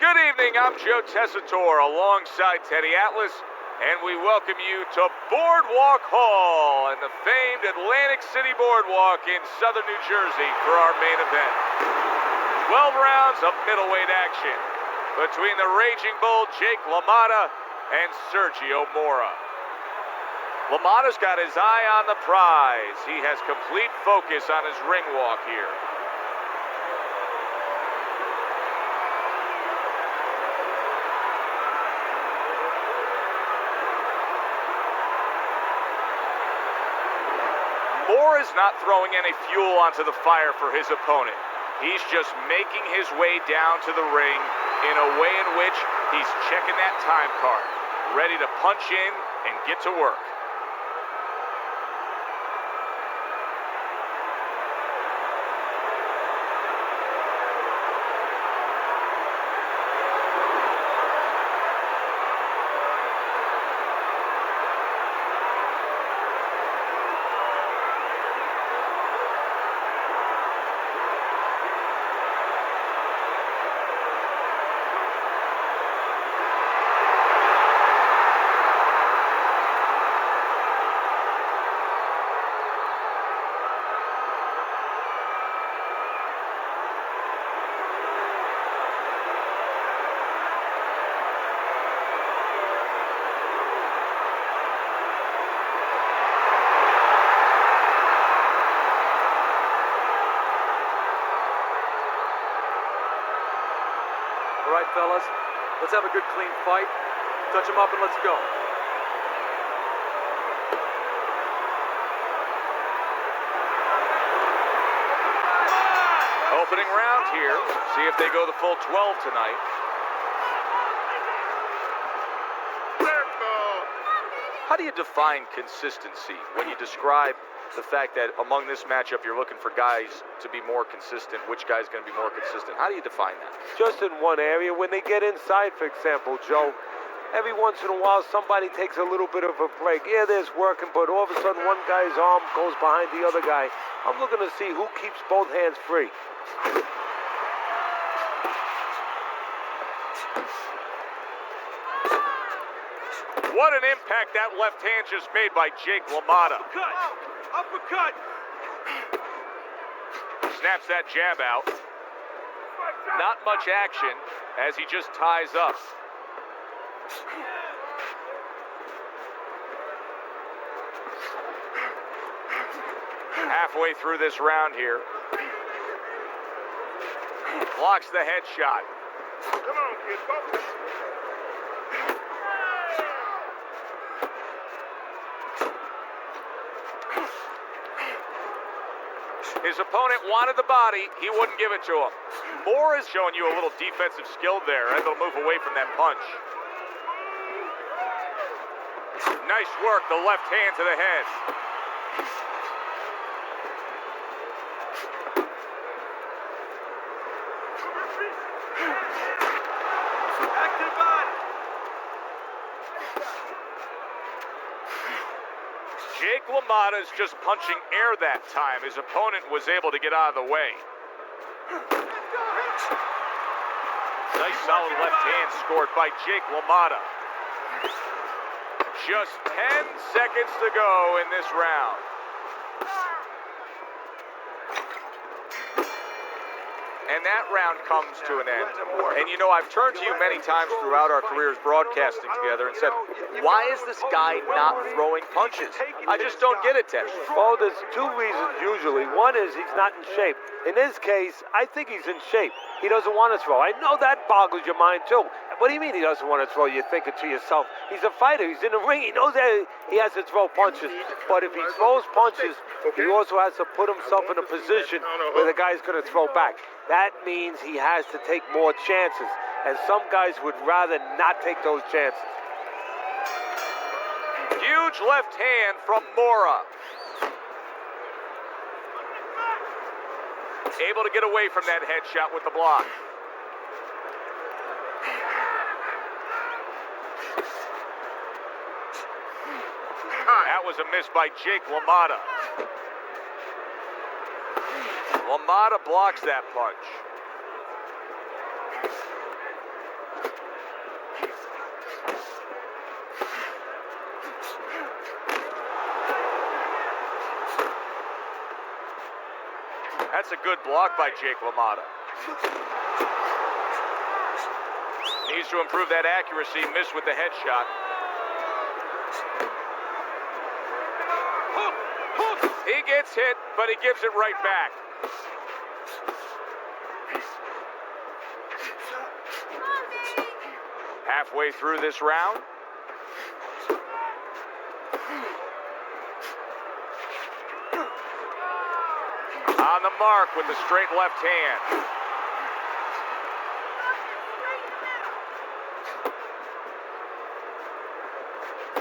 Good evening, I'm Joe Tessitore alongside Teddy Atlas, and we welcome you to Boardwalk Hall and the famed Atlantic City Boardwalk in southern New Jersey for our main event. 12 rounds of middleweight action between the Raging Bull Jake LaMotta and Sergio Mora. LaMotta's got his eye on the prize. He has complete focus on his ring walk here. Mora's not throwing any fuel onto the fire for his opponent. He's just making his way down to the ring in a way in which he's checking that time card, ready to punch in and get to work. All right, fellas, let's have a good, clean fight. Touch him up and let's go. Opening round here. See if they go the full 12 tonight. How do you define consistency when you describe the fact that among this matchup you're looking for guys to be more consistent? Which guy's going to be more consistent? How do you define that? Just in one area. When they get inside, for example, Joe, every once in a while somebody takes a little bit of a break. Yeah, there's working, but all of a sudden one guy's arm goes behind the other guy. I'm looking to see who keeps both hands free. What an impact that left hand just made by Jake LaMotta. Uppercut! Snaps that jab out. Not much action as he just ties up. Halfway through this round here. Blocks the headshot. Come on, kid, focus. His opponent wanted the body, he wouldn't give it to him. Moore is showing you a little defensive skill there, able to move away from that punch. Nice work, the left hand to the head. Back to the body. Jake LaMotta's just punching air that time. His opponent was able to get out of the way. Nice solid left hand scored by Jake LaMotta. Just 10 seconds to go in this round. And that round comes to an end. And you know, I've turned to you many times throughout our careers broadcasting together and said, why is this guy not throwing punches? I just don't get it, Ted. Well, there's two reasons usually. One is he's not in shape. In this case, I think he's in shape. He doesn't want to throw. I know that boggles your mind, too. What do you mean he doesn't want to throw? You're thinking to yourself, he's a fighter. He's in the ring. He knows that he has to throw punches. But if he throws punches, he also has to put himself in a position where the guy's going to throw back. That means he has to take more chances. And some guys would rather not take those chances. Huge left hand from Mora. Able to get away from that headshot with the block. That was a miss by Jake LaMotta. LaMotta blocks that punch. That's a good block by Jake LaMotta. Needs to improve that accuracy. Missed with the headshot. He gets hit, but he gives it right back. Halfway through this round. On the mark with the straight left hand.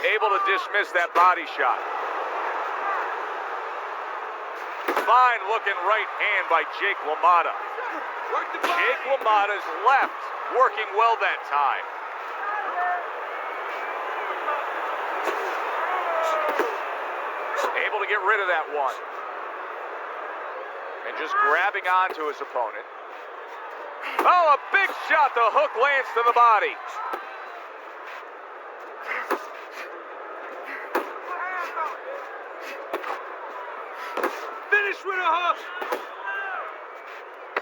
Able to dismiss that body shot. Fine looking right hand by Jake LaMotta. Jake LaMotta's left working well that time. Able to get rid of that one. And just grabbing onto his opponent. Oh, a big shot. The hook lands to the body. Finish with a hook.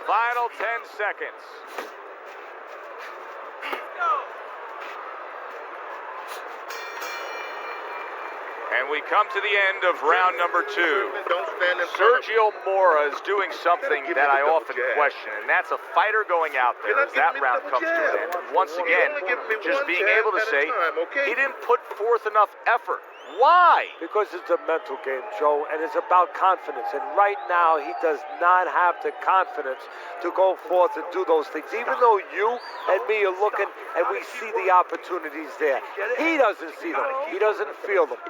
Final 10 seconds. And we come to the end of round number 2. Don't stand in front of him. Sergio Mora is doing something that I often question, and that's a fighter going out there as that round comes to an end. Once again, just being able to say he didn't put forth enough effort. Why? Because it's a mental game, Joe, and it's about confidence. And right now, he does not have the confidence to go forth and do those things. Even though you and me are looking and we see the opportunities there, he doesn't see them. He doesn't feel them.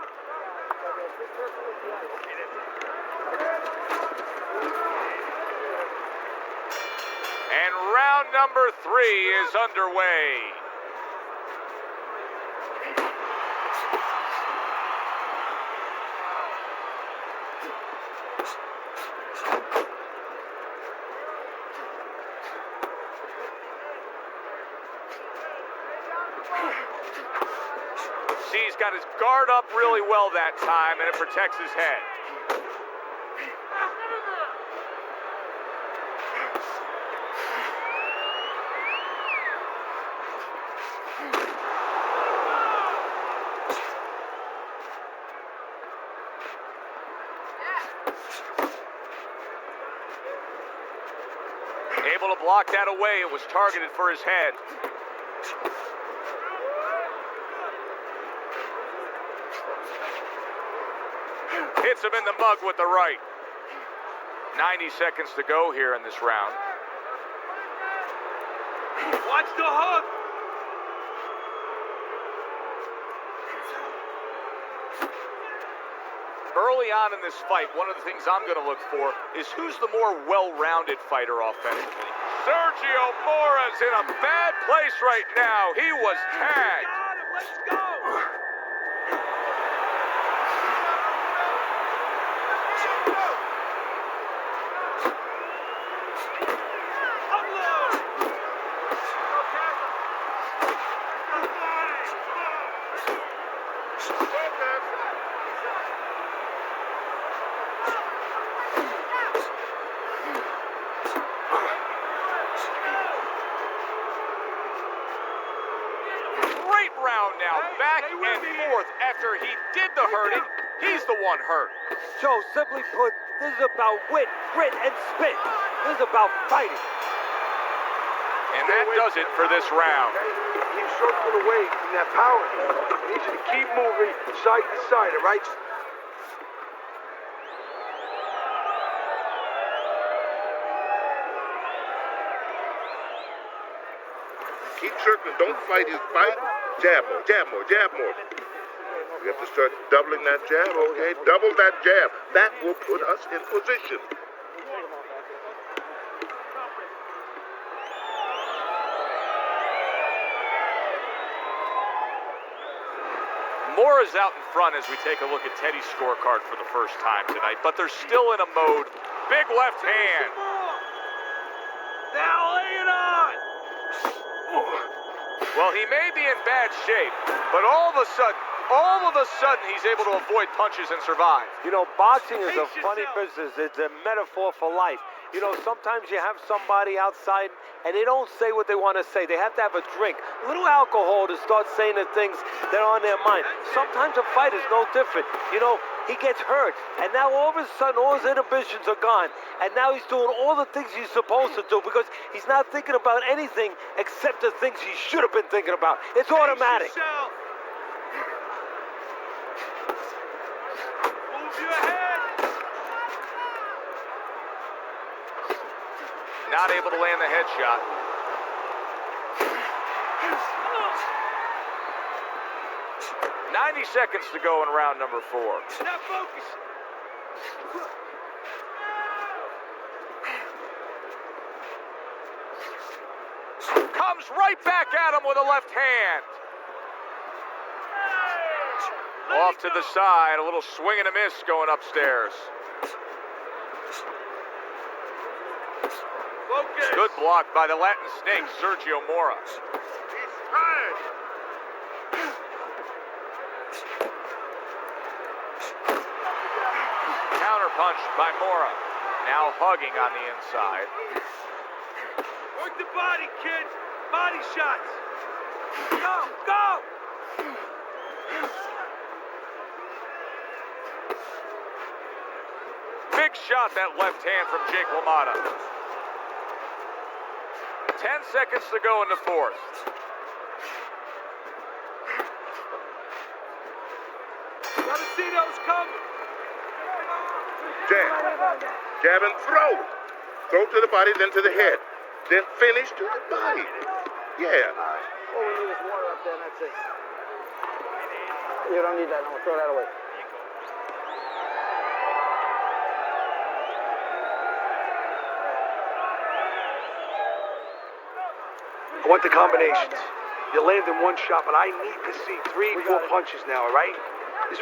And round number 3 is underway. See, he's got his guard up really well that time, and it protects his head. Able to block that away. It was targeted for his head. Hits him in the mug with the right. 90 seconds to go here in this round. Watch the hook. Early on in this fight, one of the things I'm going to look for is who's the more well-rounded fighter offensively. Sergio Mora's in a bad place right now. He was tagged. Let's go. Now back and forth after he did the hurting. He's the one hurt. Joe, simply put, this is about wit, grit, and spit. This is about fighting. And that does it for this round. Keep circling away from that power. I need you to keep moving side to side, all right? Keep circling. Don't fight his fight. Jab more, jab more, jab more. We have to start doubling that jab, okay? Double that jab. That will put us in position. Mora's out in front as we take a look at Teddy's scorecard for the first time tonight, but they're still in a mode. Big left hand. Now lay it on. Well, he may be in bad shape, but all of a sudden, he's able to avoid punches and survive. You know, boxing is a funny business. It's a metaphor for life. You know, sometimes you have somebody outside and they don't say what they want to say. They have to have a drink, a little alcohol to start saying the things that are on their mind. Sometimes a fight is no different. You know, he gets hurt, and now all of a sudden all his inhibitions are gone, and now he's doing all the things he's supposed to do because he's not thinking about anything except the things he should have been thinking about. It's automatic. Move your head. Not able to land the headshot. Seconds to go in round number 4. Now focus. Comes right back at him with a left hand. Off to the side, a little swing and a miss going upstairs. Focus. Good block by the Latin Snake, Sergio Mora. He's tired. Counterpunched by Mora. Now hugging on the inside. Work the body, kid. Body shots. Go, go. Big shot, that left hand from Jake LaMotta. 10 seconds to go in the 4th. Gotta see those coming. Jab. Jab and throw. Throw to the body, then to the head. Then finish to the body. Yeah. All we need is water up there, and that's it. You don't need that. No, throw that away. I want the combinations. You land in one shot, but I need to see 3, 4 punches now, all right? This...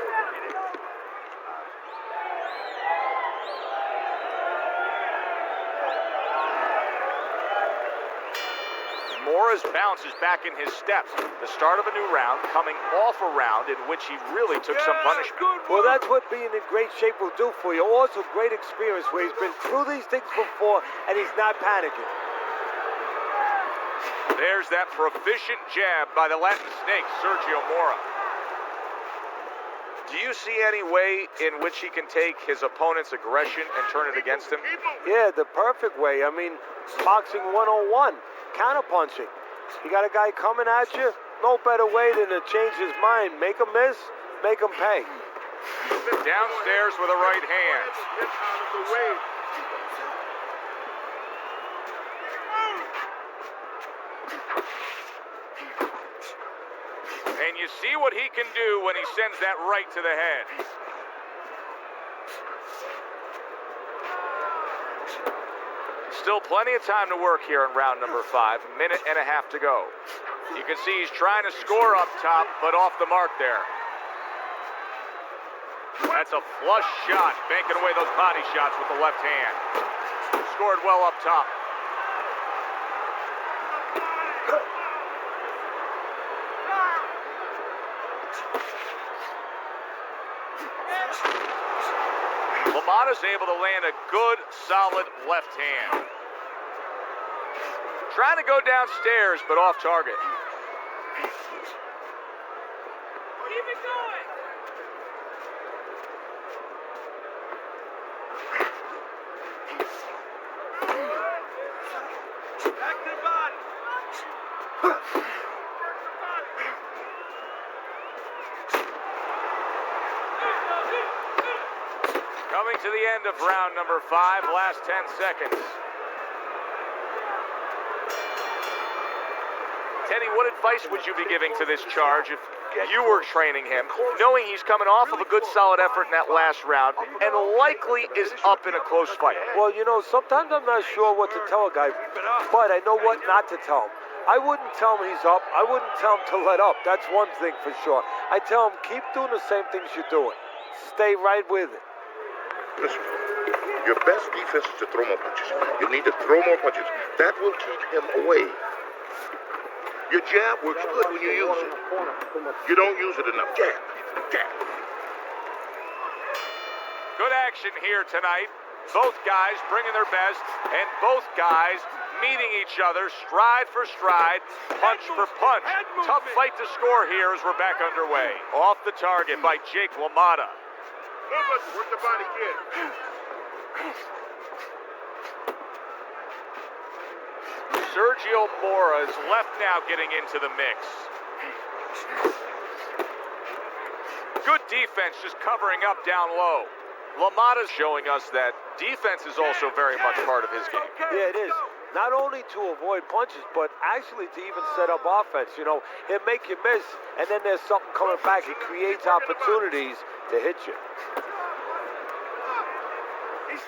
Mora's bounce is back in his steps. The start of a new round, coming off a round in which he really took some punishment. Well, that's what being in great shape will do for you. Also, great experience where he's been through these things before and he's not panicking. There's that proficient jab by the Latin Snake, Sergio Mora. Do you see any way in which he can take his opponent's aggression and turn it against him? Yeah, the perfect way. I mean, boxing 101, counterpunching. You got a guy coming at you, no better way than to change his mind. Make him miss, make him pay. Downstairs with a right hand. Get out of the way. And you see what he can do when he sends that right to the head. Still plenty of time to work here in round number 5. Minute and a half to go. You can see he's trying to score up top, but off the mark there. That's a flush shot, banking away those body shots with the left hand. Scored well up top. LaMotta's able to land a good, solid left hand. Trying to go downstairs, but off target. Keep it going. Back to the body. Coming to the end of round number 5, last 10 seconds. Teddy, what advice would you be giving to this charge if you were training him, knowing he's coming off of a good solid effort in that last round and likely is up in a close fight? Well, you know, sometimes I'm not sure what to tell a guy, but I know what not to tell him. I wouldn't tell him he's up. I wouldn't tell him to let up. That's one thing for sure. I tell him, keep doing the same things you're doing. Stay right with it. Listen, your best defense is to throw more punches. You need to throw more punches. That will keep him away. Your jab works good when you use it. You don't use it enough. Jab, jab. Good action here tonight. Both guys bringing their best, and both guys meeting each other stride for stride, punch for punch. Tough fight to score here as we're back underway. Off the target by Jake LaMotta. Lucas, where's the body kid? Sergio Mora is left now getting into the mix. Good defense just covering up down low. LaMotta's showing us that defense is also very much part of his game. Yeah, it is. Not only to avoid punches, but actually to even set up offense. You know, he'll make you miss, and then there's something coming back. He creates opportunities to hit you.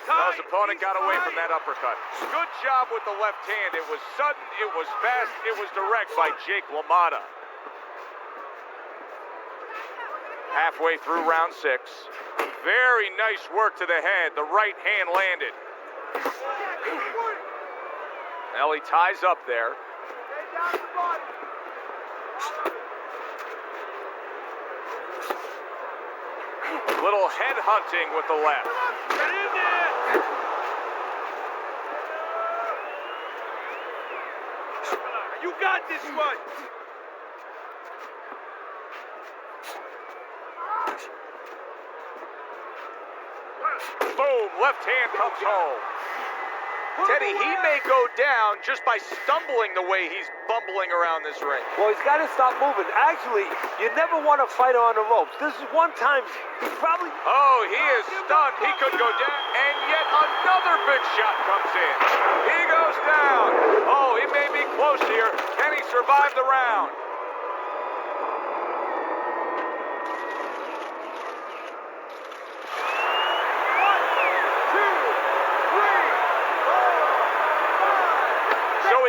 Well, his opponent got away from that uppercut. Good job with the left hand. It was sudden, it was fast, it was direct by Jake LaMotta. Halfway through round 6. Very nice work to the head. The right hand landed. Well, he ties up there. Little head hunting with the left. Get in there! You got this one! Boom, left hand comes home. Teddy, he may go down just by stumbling the way he's bumbling around this ring. Well, he's got to stop moving. Actually, you never want to fight on the ropes. This is one time he's probably... Oh, he is stunned. He could go down. And yet another big shot comes in. He goes down. Oh, he may be close here. Can he survive the round?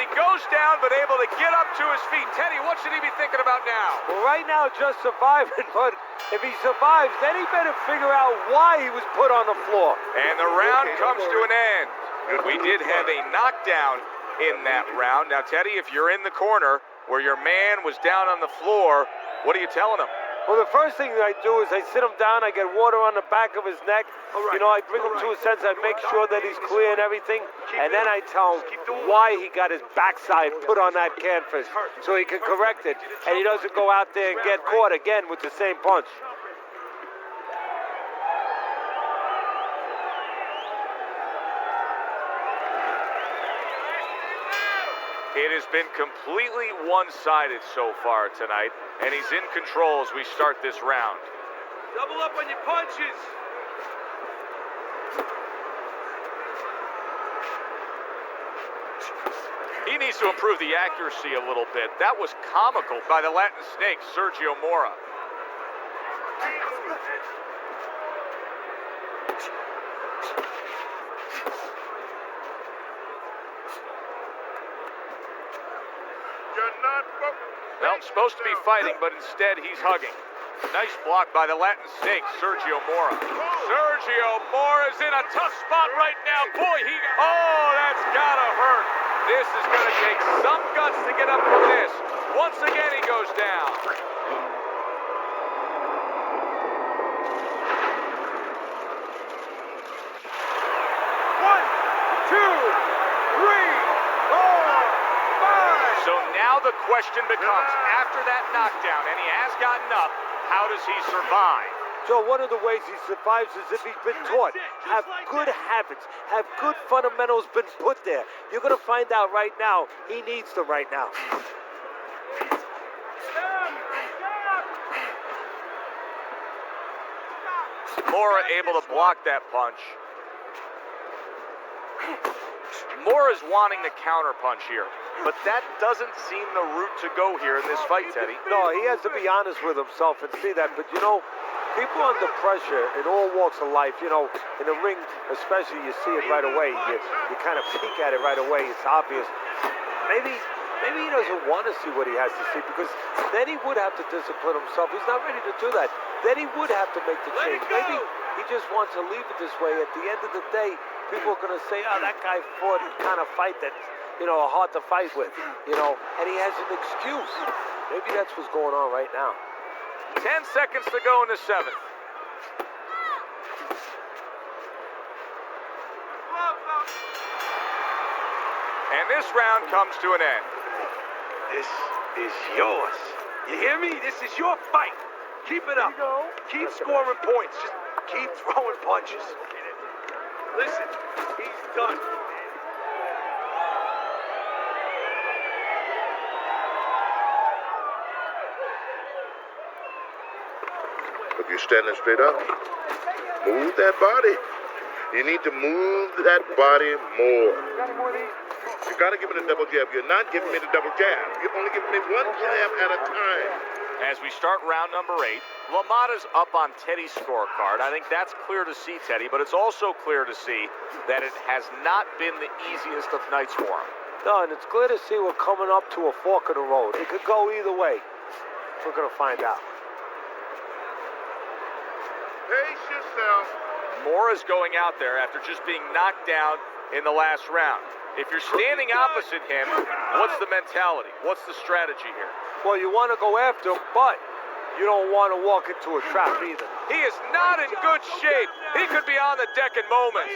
Goes down, but able to get up to his feet. Teddy, what should he be thinking about now? Well, right now, just surviving, but if he survives, then he better figure out why he was put on the floor. And the round comes to an end. We did have a knockdown in that round. Now, Teddy, if you're in the corner where your man was down on the floor, what are you telling him? Well, the first thing that I do is I sit him down, I get water on the back of his neck. You know, I bring him to a sense, I make sure that he's clear and everything, and then I tell him why he got his backside put on that canvas so he can correct it, and he doesn't go out there and get caught again with the same punch. It has been completely one-sided so far tonight, and he's in control as we start this round. Double up on your punches. He needs to improve the accuracy a little bit. That was comical by the Latin Snake, Sergio Mora. Well, supposed to be fighting, but instead he's hugging. Nice block by the Latin Snake, Sergio Mora. Sergio Mora's in a tough spot right now. Boy, oh, that's gotta hurt. This is gonna take some guts to get up from this. Once again, he goes down. One, two, three, four, five. So now the question becomes, after that knockdown, and he has gotten up, how does he survive? So one of the ways he survives is if he's been taught, have good habits, have good fundamentals been put there. You're going to find out right now, he needs them right now. Mora able to block that punch. Mora's wanting the counter punch here, but that doesn't seem the route to go here in this fight, Teddy. No, he has to be honest with himself and see that. But, you know, people under pressure in all walks of life, you know, in the ring especially, you see it right away. You kind of peek at it right away. It's obvious. Maybe he doesn't want to see what he has to see, because then he would have to discipline himself. He's not ready to do that. Then he would have to make the change. Maybe he just wants to leave it this way. At the end of the day, people are going to say, oh, that guy fought a kind of fight that's, you know, hard to fight with, you know, and he has an excuse. Maybe that's what's going on right now. 10 seconds to go in the 7th. And this round comes to an end. This is yours. You hear me? This is your fight. Keep it up. Keep scoring points. Just keep throwing punches. Listen, he's done. If you're standing straight up, move that body. You need to move that body more. You gotta give me the double jab. You're not giving me the double jab. You're only giving me one jab at a time. As we start round number 8, LaMotta's up on Teddy's scorecard. I think that's clear to see, Teddy, but it's also clear to see that it has not been the easiest of nights for him. No, and it's clear to see we're coming up to a fork of the road. It could go either way. We're going to find out. Pace yourself. Mora's going out there after just being knocked down in the last round. If you're standing opposite him, what's the mentality? What's the strategy here? Well, you want to go after him, but you don't want to walk into a trap either. He is not in good shape. He could be on the deck in moments.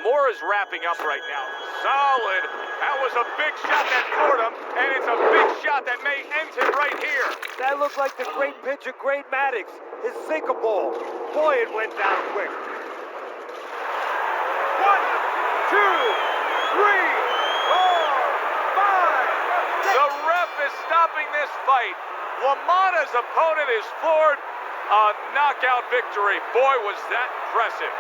Mora's wrapping up right now. Solid. That was a big shot that floored him, and it's a big shot that may end him right here. That looked like the great pitcher, Great Maddox, his sinker ball. Boy, it went down quick. 1, 2, 3, 4, 5. The ref is stopping this fight. LaMotta's opponent is floored. A knockout victory. Boy, was that impressive.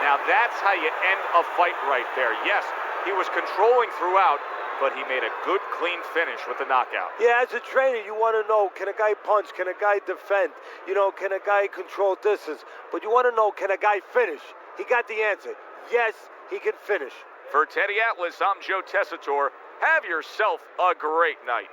Now that's how you end a fight right there. Yes, he was controlling throughout, but he made a good, clean finish with the knockout. Yeah, as a trainer, you want to know, can a guy punch? Can a guy defend? You know, can a guy control distance? But you want to know, can a guy finish? He got the answer. Yes, he can finish. For Teddy Atlas, I'm Joe Tessitore. Have yourself a great night.